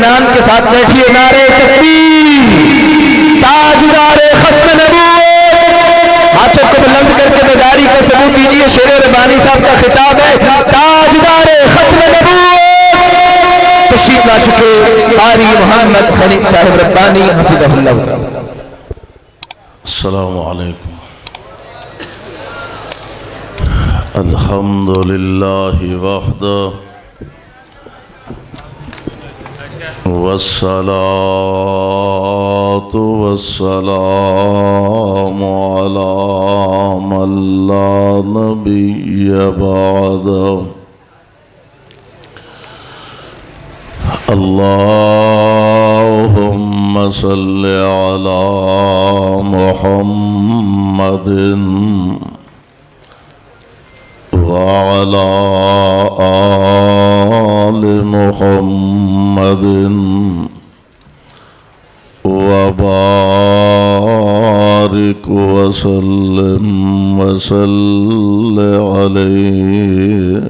اطمینان کے ساتھ بیٹھیے. نعرہ تکبیر. تاجدار ختم نبوت ہاتھوں کو بلند کر کے بیداری کا ثبوت دیجیے. شیر ربانی صاحب کا خطاب ہے. تاجدار ختم نبوت تشریف لا چکے قاری محمد خلیل صاحب ربانی حفظہ اللہ تعالی. السلام علیکم. الحمد للہ وحدہ والصلاة والسلام على من لا نبي بعده. اللهم صل على محمد وعلى آل محمد وبارك وسلم وصل عليه.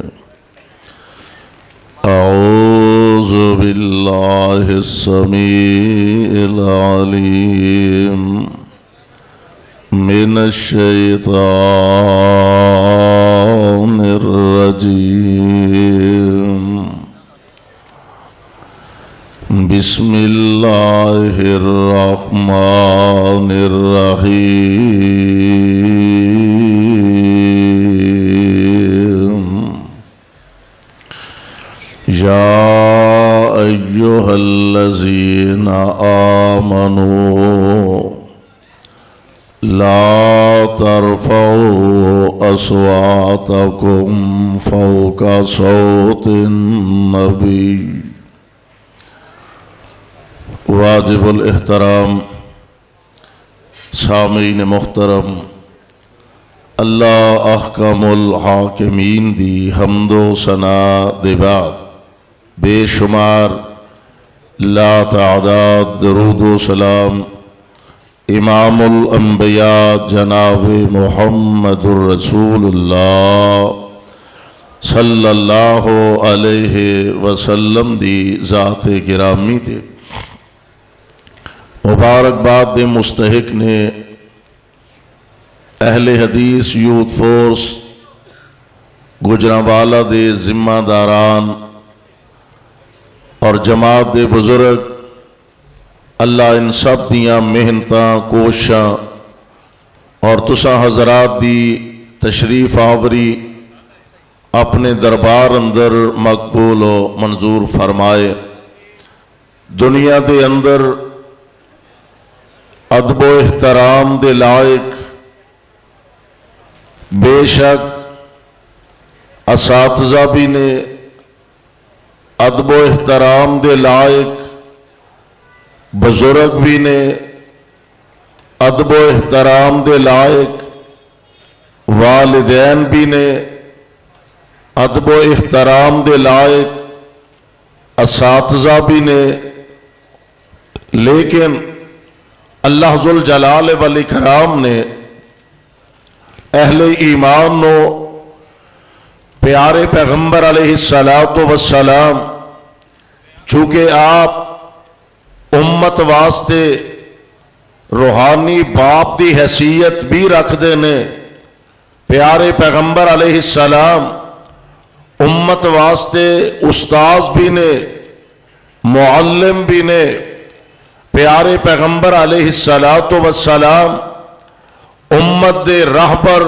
أعوذ بالله السميع العليم من الشيطان الرجيم. بسم الله الرحمن الرحيم. يا أيها الذين آمنوا لا ترفعوا أصواتكم فوق صوت النبي. واجب الاحترام سامعین محترم، اللہ احکم الحاکمین دی حمد و ثنا دے بعد بے شمار لا تعداد درود و سلام امام الانبیاء جناب محمد الرسول اللہ صلی اللہ علیہ وسلم دی ذات گرامی تے مبارکباد دے مستحق نے اہل حدیث یوتھ فورس گجرانوالا دے ذمہ داران اور جماعت دے بزرگ، اللہ ان سب دیاں محنتاں کوشاں اور تساں حضرات دی تشریف آوری اپنے دربار اندر مقبول و منظور فرمائے. دنیا دے اندر ادب و احترام دے لائق بے شک اساتذہ بھی نے، ادب و احترام دے لائق بزرگ بھی نے، ادب و احترام دے لائق والدین بھی نے، ادب و احترام دے لائق اساتذہ بھی نے. لیکن اللہ ذوالجلال والاکرام نے اہل ایمان نو پیارے پیغمبر علیہ السلام چونکہ آپ امت واسطے روحانی باپ دی حیثیت بھی رکھ دینے، پیارے پیغمبر علیہ السلام امت واسطے استاذ بھی نے، معلم بھی نے. پیارے پیغمبر علیہ السلام امت دے راہبر،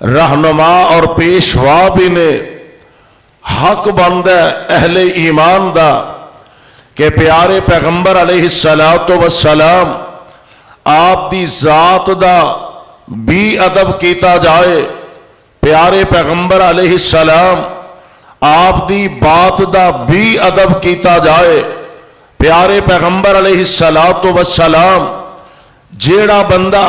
رہنما اور پیشوا بھی نے. حق بندہ اہل ایمان دا کہ پیارے پیغمبر علیہ السلام آپ دی ذات دا بھی ادب کیتا جائے، پیارے پیغمبر علیہ السلام آپ دی بات دا بھی ادب کیتا جائے. پیارے پیغمبر علیہ السلام جیڑا بندہ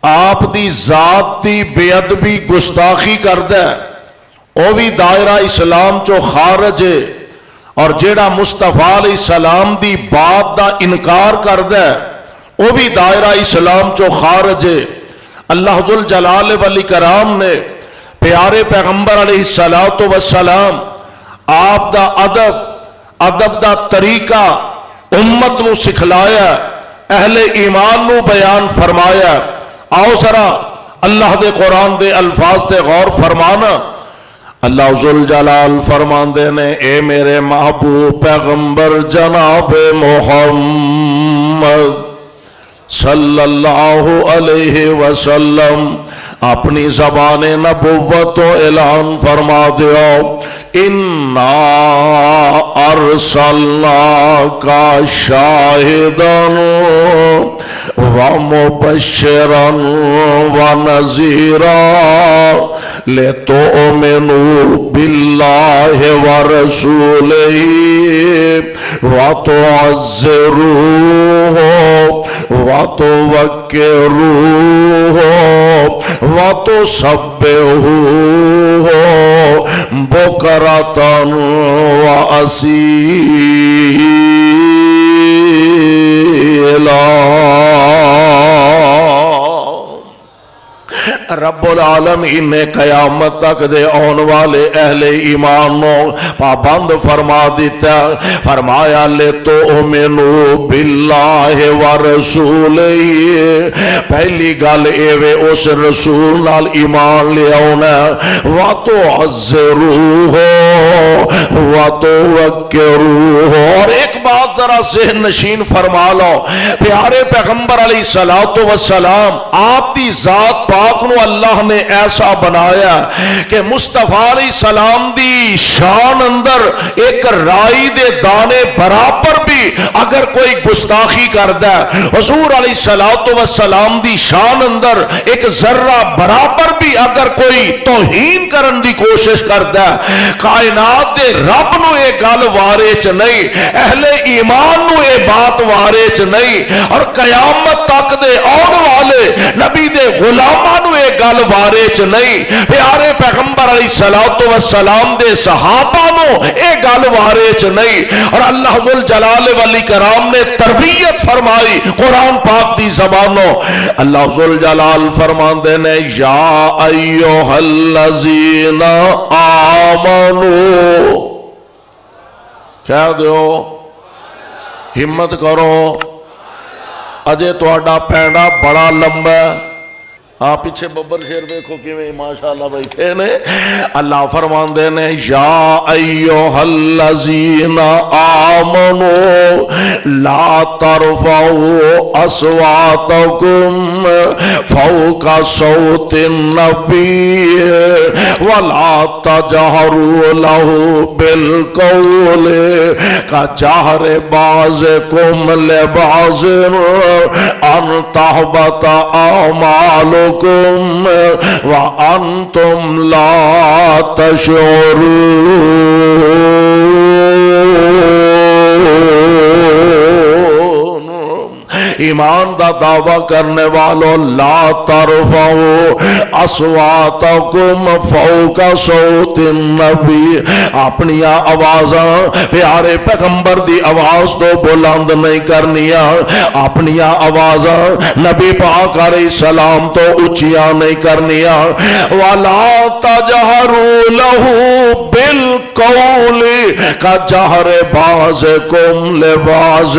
آپ دی ذات دی بے ادبی گستاخی کردہ وہ بھی دائرہ اسلام چو خارج ہے، اور جیڑا مصطفیٰ علیہ السلام دی بات دا انکار کردہ وہ بھی دائرہ اسلام چو خارج ہے. اللہ ذوالجلال والاکرام نے پیارے پیغمبر علیہ السلام آپ دا ادب، ادب دا طریقہ امت نو سکھلایا، اہل ایمان نو بیان فرمایا۔ آؤ ذرا اللہ دے قرآن دے الفاظ تے غور فرمانا۔ اللہ ذوالجلال فرماندے نے اے میرے محبوب پیغمبر جناب محمد صلی اللہ علیہ وسلم اپنی زبان نبوت و اعلان فرما دیو، اِنَّا أَرْسَلْنَاكَ شَاهِدًا وَمُبَشِّرًا وَنَذِيرًا لِتُؤْمِنُوا بِاللَّهِ وَرَسُولِهِ وَتُعَزِّرُوهُ وَتُوَقِّرُوهُ وَتُسَبِّحُوهُ بُكْرَةً وَأَصِيلًا۔ رب العالمین نے قیامت تک دے آن والے اہل ایمان نو پابند فرما دیتا، فرمایا لِتُؤْمِنُوا بِاللَّهِ وَرَسُولِهِ، پہلی گل ایوے اس رسول نال ایمان لے آنا، وَتُعَزِّرُوهُ وَتُوَقِّرُوهُ۔ اور ایک بات ذرا ذہن نشین فرما لو، پیارے پیغمبر علیہ السلام آپ دی ذات پاک نو اللہ نے ایسا بنایا کہ مصطفیٰ علیہ السلام دی شان اندر ایک رائی دے دانے برابر بھی اگر کوئی گستاخی کردا ہے، حضور علیہ السلام دی شان اندر ایک ذرہ برابر بھی اگر کوئی توہین کرن دی کوشش کردا ہے، کائنات دے رب نو یہ گل وارے چ نہیں، اہل ایمان نو یہ بات وارے چ نہیں، اور قیامت تک دے آن والے نبی دے غلاماں نو یہ گل وارے چ نہیں، پیارے پیغمبر علیہ السلام دے صحابہ نو یہ گل وارے چ نہیں۔ اور اللہ ذوالجلال والاکرام نے تربیت فرمائی قرآن پاک دی زبانوں۔ اللہ ذوالجلال فرماندے نے یا ایھا الذین آمنو، کہہ دیو ہمت کرو، اجے تہاڈا پینڈا بڑا لمبا ہے۔ آپ پیچھے ببر شیر دیکھو کیویں ماشاءاللہ بیٹھے نے۔ اللہ فرماندے نے یا ایھا الذین آمنوا لا ترفعوا اصواتکم فوق صوت النبی ولا تجہروا له بالقول کجہر بعضکم لبعض ان تحبط اعمالکم وَأَنْتُمْ لَا تَشْعُرُونَ۔ ایمان دا دعویٰ کرنے والوں لا ترفعوا اصواتکم فوق صوت النبی، اپنی آوازاں پیارے پیغمبر دی آواز تو بلند نہیں کرنیاں، اپنی آوازاں نبی پاک علیہ السلام تو اچیاں نہیں کرنیاں۔ وَلَا تَجْهَرُوا لَهُ بِالْقَوْلِ كَجَهْرِ بَعْضِكُمْ لِبَعْضٍ،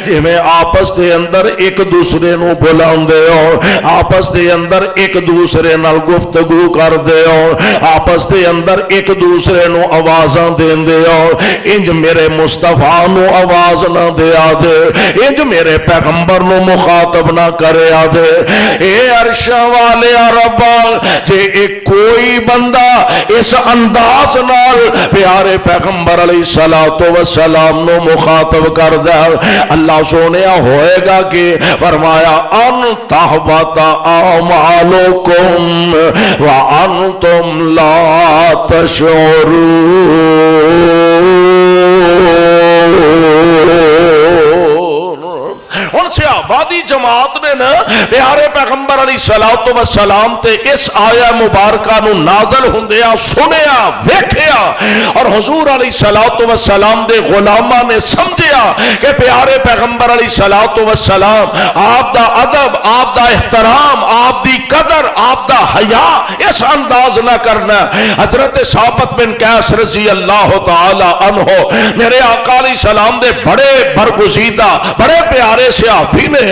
جویں آپس دے اندر ایک دوسرے نو بلاندے ہو، آپس دے اندر ایک دوسرے نال گفتگو کر دے ہو، آپس دے اندر ایک دوسرے نو آوازاں دیندے ہو، انج میرے مصطفیٰ نو آواز نہ دیا دے، انج میرے پیغمبر نو مخاطب نہ کرے آدھے۔ اے عرش والے ربا، جے ایک کوئی بندہ اس انداز نال پیارے پیغمبر علیہ السلام نو مخاطب کر دے، اللہ سونیا ہوئے گا کہ فرمایا ان تحبط اعمالکم وانتم لا تشعرون۔ ان سے آبادی جماعت نے نا پیارے پیغمبر علیہ السلام تے اس آیہ مبارکہ نو نازل ہوندیا سنیا ویکھیا، اور حضور علیہ السلام دے غلامہ نے سمجھیا کہ پیارے پیغمبر علیہ الصلوۃ والسلام آپ دا ادب، آپ دا احترام، آپ دی قدر، آپ دا حیا اس انداز نہ کرنا۔ حضرت ثابت بن قیس رضی اللہ تعالی عنہ میرے آقا علیہ السلام دے بڑے برگزیدہ بڑے پیارے صحابی نے،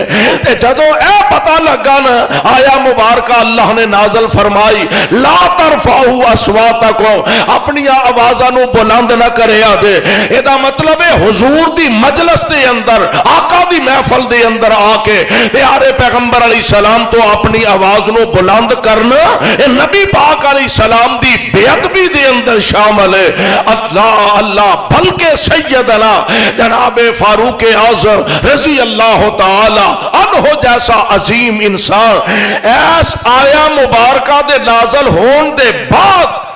جدوں اے پتہ لگا نا آیا مبارکہ اللہ نے نازل فرمائی لا ترفعوا اصواتکم، اپنی آوازاں نو بلند نہ کریا دے، ادا مطلب ہے حضور دی مجلس دے اندر آقا دی محفل دے اندر آ کے پیارے پیغمبر علیہ السلام تو اپنی آواز نو بلند کرنا اے نبی پاک علیہ السلام دی بے ادبی دے اندر شامل ہے۔ اللہ اللہ بلکہ سیدنا جناب فاروق اعظم رضی اللہ تعالی عنہ جیسا عظیم انسان ایس آیا مبارکہ دے نازل ہون دے بعد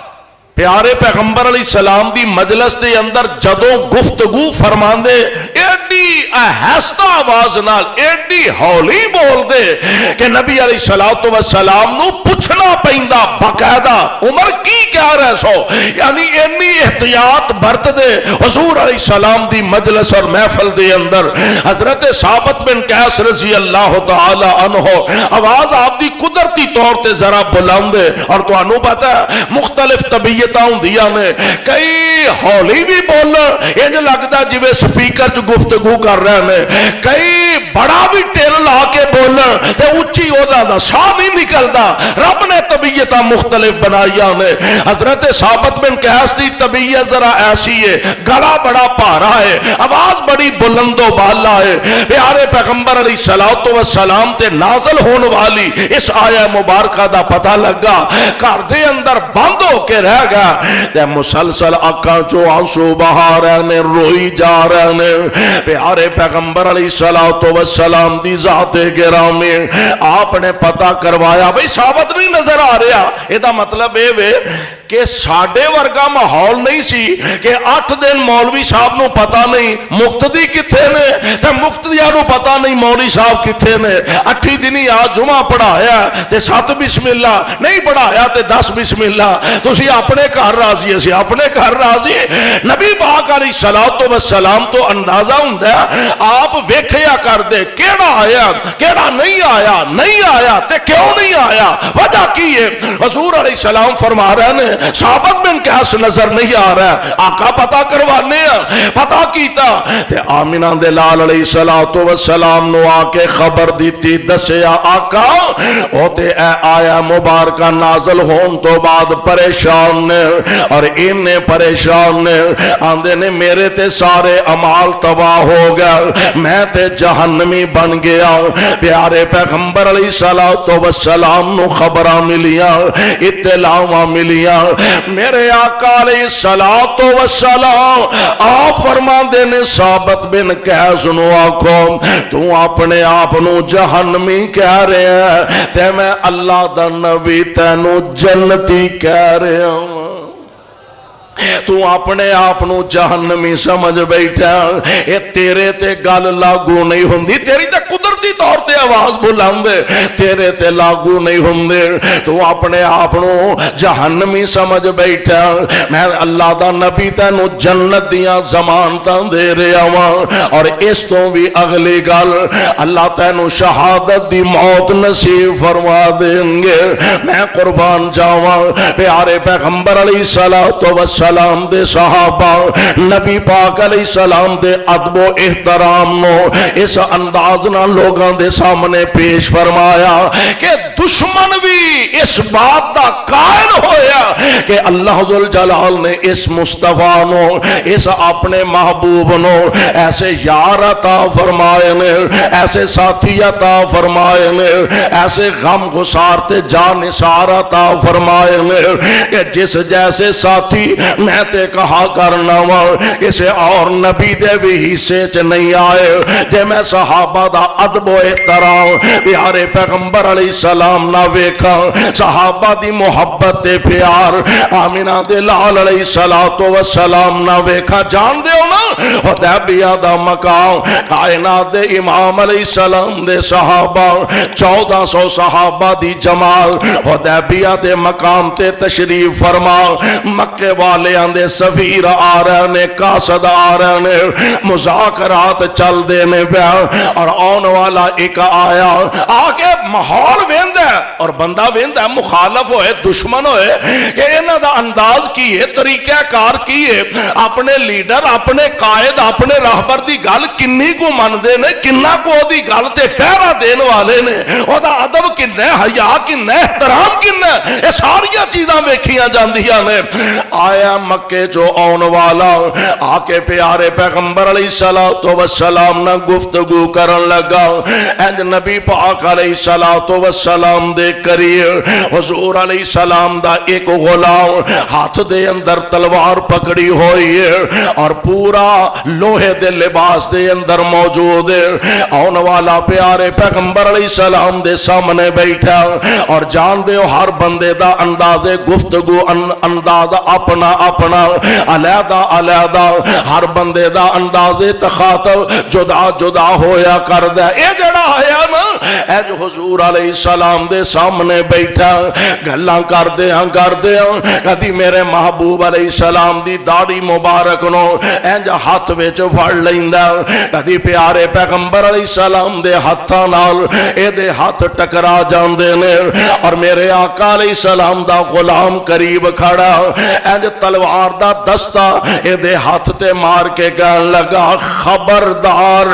پیارے پیغمبر علیہ السلام دی مجلس دے اندر جدوں گفتگو فرماندے ایڈی آہستہ آواز نال ایڈی ہولی بول دے کہ نبی علیہ الصلوۃ والسلام نو پوچھنا پیندا باقاعدہ عمر کی کہہ رہے سو، یعنی اتنی احتیاط برت دے حضور علیہ السلام دی مجلس اور محفل دے اندر۔ حضرت ثابت بن قیس رضی اللہ تعالی عنہ آواز آپ دی قدرتی طور تے ذرا بلند ہے، اور تانوں پتہ ہے مختلف طبیعت نے کئی ہولی بھی بولن انج لگتا جی سپیکر چ گفتگو کر رہے ہیں، کئی بڑا بھی ٹل لا کے بولن تے اچھی اودا دا سا نہیں نکلتا۔ رب نے طبیعت مختلف بنائیاں نے۔ حضرت ثابت بن قیس دی طبیعت ذرا ایسی ہے، گلا بڑا پارا ہے، آواز بڑی بلند و بالا ہے۔ پیارے پیغمبر علیہ الصلوۃ والسلام تے نازل ہون والی اس آیہ مبارکہ دا پتہ لگا، گھر دے اندر بند ہو کے رہ گیا تے مسلسل اکھاں چوں آنسو بہا رہے نے، روئی جا رہے نے۔ پیارے پیغمبر علیہ الصلوۃ والسلام دی ذات گرامی آپ نے پتہ کروایا بھئی ثابت نہیں نظر آ رہا، یہ دا مطلب اے وے کہ ساڈے ورگا ماحول نہیں سی کہ 8 دن مولوی صاحب نو پتہ نہیں مقتدی کتھے نے تے مقتدیاں نو پتہ نہیں مولوی صاحب کتھے نے۔ 8 دنی آ جمعہ پڑھایا تے 7 بسم اللہ نہیں پڑھایا تے 10 بسم اللہ، تسی اپنے گھر راضی، اسی اپنے گھر راضی۔ نبی پاک علیہ الصلوۃ والسلام تو اندازہ ہوندا ہے آپ ویکھیا کر دے کیڑا آیا کیڑا نہیں آیا، نہیں آیا تے کیوں نہیں آیا، وجہ کی ہے۔ حضور علیہ السلام فرما رہے ہیں ثابت بن قیس نظر نہیں آ رہا ہے، آقا پتہ کروانے ہیں، پتہ کیتا تے آمنہ دے لال علیہ الصلوۃ والسلام نو آ کے خبر دیتی، دسیا آقا او تے اے آیا مبارکہ نازل ہون تو بعد پریشان نے، اور انہیں پریشان نے آندے نے میرے تے سارے عمال تباہ ہو گئے، میں تے جہنمی بن گیا۔ پیارے پیغمبر علیہ الصلوۃ والسلام نو خبراں ملیاں، اطلاعاں ملیاں، میرے آقا علیہ الصلوۃ والسلام آپ فرماندے نے ثابت بن قیس نو آکھو تو اپنے آپ نو جہنمی کہہ رہے ہیں تے میں اللہ دا نبی تینو جنتی کہہ رہا ہوں۔ تو اپنے آپ نو جہنمی سمجھ بیٹھا، اے تیرے تے گل لاگو نہیں ہوندی، تیری تے قدرتی طور تے آواز بلند ہے، تیرے تے لاگو نہیں ہوندے، تو اپنے آپ نو جہنمی سمجھ بیٹھا، میں اللہ دا نبی تینو جنت دیاں ضمانتاں دے رہا ہوں، اور اس تو بھی اگلی گل اللہ تینو شہادت دی موت نصیب فرما دیں گے۔ میں قربان جاواں پیارے پیغمبر علیہ الصلوۃ والسلام دے صحابہ نبی پاک علیہ السلام دے ادب و احترام نو اس انداز نہ لوگاں دے سامنے پیش فرمایا کہ دشمن بھی اس بات دا قائل ہویا کہ اللہ ذوالجلال نے اس مصطفیٰ نو اس اپنے محبوب نو ایسے یار عطا فرمائے نے، ایسے ساتھی عطا فرمائے نے، ایسے غم گسار تے جانثار عطا فرمائے نے کہ جس جیسے ساتھی میں تے کہا کرنا وا کسے اور نبی دے بھی حصے چ نہیں آئے جے میں صحابہ دا ادب و احترام پیارے پیغمبر علیہ السلام نہ ویکھا، صحابہ دی محبت تے پیار آمنہ دے لال علیہ الصلوۃ والسلام نہ ویکھا۔ جان دے ہو نا حدیبیہ دا مقام کائنات دے امام علیہ السلام دے صحابہ 1400 صحابہ دی جماعت حدیبیہ دے مقام تے تشریف فرما، مکے والے والے آندے سفیر آ رہے نے قاصد آ رہے نے مذاکرات چل دے نے پیا اور آن والا ایک آیا آکے ماحول ویندا ہے اور بندہ ویندا ہے مخالف ہوئے دشمن ہوئے کہ انہاں دا انداز کی ہے طریقہ کار کی ہے اپنے لیڈر اپنے قائد اپنے راہبر دی گل کنی کو مندے نے کنہ کو دی گل تے پہرا دین والے نے او دا ادب کنے حیا کنے احترام کنے یہ ساریاں چیزاں ویکھیاں جاندیاں نے آیا مکے جو آن والا آکے پیارے پیغمبر علیہ السلام نہ گفتگو کرن لگا اینج نبی پاک علیہ السلام دے کریے حضور علیہ السلام دا ایک غلام ہاتھ دے اندر تلوار پکڑی ہوئی ہے اور پورا لوہے دے لباس دے اندر موجود ہے آن والا پیارے پیغمبر علیہ السلام دے سامنے بیٹھا اور جان دے ہر بندے دا انداز گفتگو انداز اپنا اپنا علیحدہ علیحدہ ہر بندے دا انداز تخاطب جدا جدا ہویا کر دے اے جڑا آیا نا اے جو حضور علیہ السلام دے سامنے بیٹھا گلاں کر دے کدی میرے محبوب علیہ السلام دی داڑھی مبارک نو انج ہاتھ وچ پھڑ لیندا کدی پیارے پیغمبر علیہ السلام دے ہتھاں نال اے دے ہاتھ ٹکرا جاندے نے اور میرے آقا علیہ السلام دا غلام قریب کھڑا انج تلوار دا دستہ اے دے ہاتھ تے مار کے کہن لگا خبردار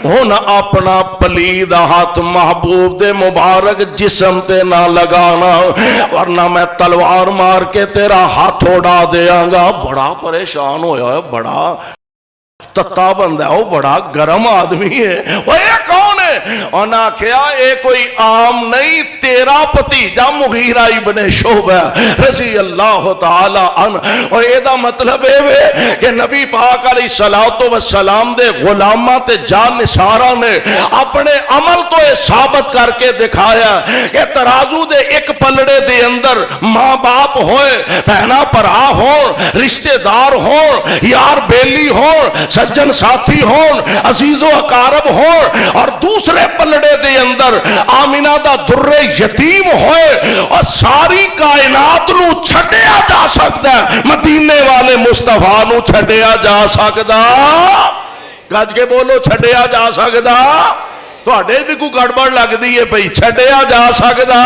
ہن اپنا پلید ہاتھ محبوب دے مبارک جسم تے نہ لگانا ورنہ میں تلوار مار کے تیرا ہاتھ اڑا دیاں گا بڑا پریشان ہویا ہے بڑا تتا بندہ ہے وہ بڑا گرم آدمی ہے وہ یہ کون ہے انہاں کیا اے کوئی عام نہیں تیرا بھتیجا مغیرہ ابن شعبہ رضی اللہ تعالی عنہ اور یہ دا مطلب ہے کہ نبی پاک علیہ السلام دے غلامہ تے جان نثارہ نے اپنے عمل تو یہ ثابت کر کے دکھایا کہ ترازو دے ایک پلڑے دے اندر ماں باپ ہوئے بہنا پرا ہون رشتہ دار ہون یار بیلی ہون سجن ساتھی ہون عزیز و اقارب ہون اور دوسرے پلڑے دے اندر آمینہ دا در یتیم ہوئے اور ساری کائنات نو چھڑیا جا سکتا ہے مدینے والے مصطفیٰ نو چھڑیا جا سکتا گج کے بولو چھڑیا جا سکتا تو اڈے بھی کوئی گڑبڑ لگ دیئے پہی چھڑیا جا سکتا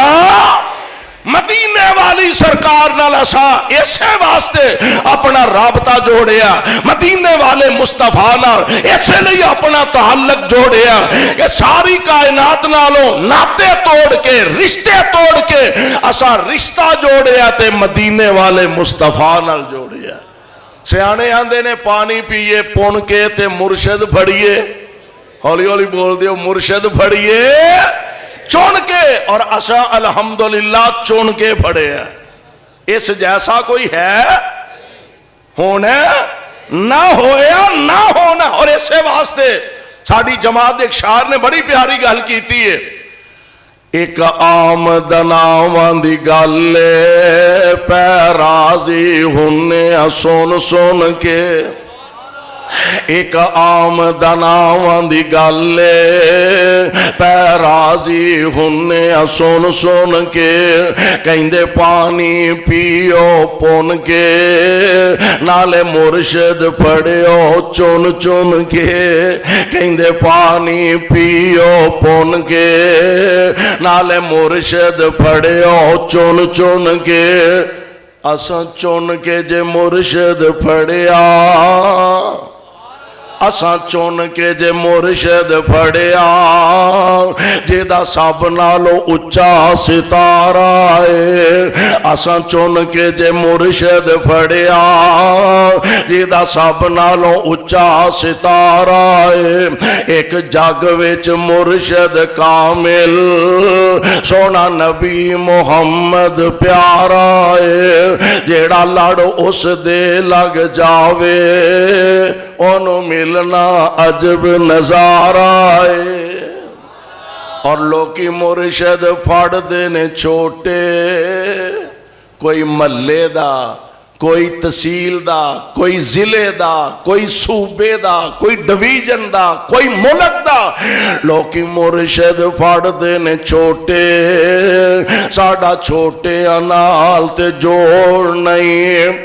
مدینے والی سرکار نال اساں اسے واسطے اپنا رابطہ جوڑیا مدینے والے مصطفیٰ نال اسے لئے اپنا تعلق جوڑیا کہ ساری کائنات نالوں ناتے توڑ کے رشتے توڑ کے اساں رشتہ جوڑیا تے مدینے والے مصطفیٰ نال جوڑیا سیانے آندے نے پانی پیئے پون کے تے مرشد پھڑیے ہولی ہولی بول دیو مرشد پھڑیے چون کے اور اسا الحمدللہ چون کے پڑے ہیں اس جیسا کوئی ہے ہونا نہ ہویا نہ ہونا اور اسے واسطے ساڑھی جماعت ایک شاعر نے بڑی پیاری گل کیتی ہے ایک آمدن آمد گلے پہ راضی ہونے سون سون کے ایک آمدن آمد گلے پہ راضی ہونے سون سون کے کہیں دے پانی پیو پون کے نالے مرشد پڑیو چون چون کے کہیں دے پانی پیو پون کے نالے مرشد پڑیو چون چون کے اساں چون کے جے مرشد پڑیا اساں چون کے جے مرشد پھڑیا جیدہ سب نالو اچھا ستارہ ہے اساں چون کے جے مرشد پھڑیا جیدہ سب نالو اچھا ستارہ ہے ایک جگ وچ مرشد کامل سونا نبی محمد پیارا ہے جیڑا لڑ اس دے لگ جاوے انہوں ملنا عجب نظارہ ہے اور لوکی مرشد پھاڑ دینے چھوٹے کوئی ملے دا کوئی تحصیل دا کوئی ضلع دا کوئی صوبے دا کوئی ڈویژن دا کوئی ملک دا لوکی مرشد پھاڑ دینے چھوٹے ساڑا چھوٹے انال تے جوڑ نہیں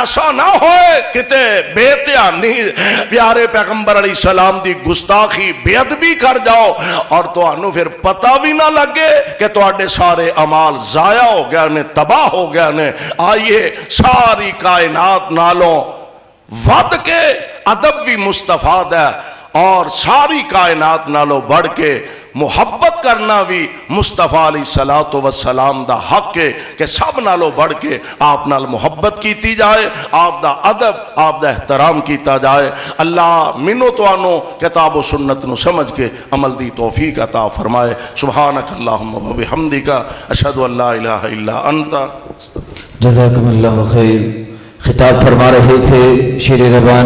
ایسا نہ ہوئے کتے بے دھیانی پیارے پیغمبر علیہ السلام دی گستاخی بے ادبی کر جاؤ اور تانوں پھر پتہ بھی نہ لگے کہ تواڈے سارے اعمال ضائع ہو گئے نے، تباہ ہو گئے نے۔ آئیے ساری کائنات نالوں ود کے ادب بھی مستفاد ہے اور ساری کائنات نالوں بڑھ کے محبت کرنا بھی مصطفیٰ علیہ الصلوۃ والسلام دا حق ہے کہ سب نالوں بڑھ کے آپ نال محبت کیتی جائے، آپ دا ادب آپ دا احترام کیتا جائے۔ اللہ منو توانو کتاب و سنت نو سمجھ کے عمل دی توفیق عطا فرمائے۔ سبحانک اللہم و بحمدک اشہد ان لا الہ الا انت۔ جزاکم اللہ خیر۔ خطاب فرما رہے تھے شیر ربانی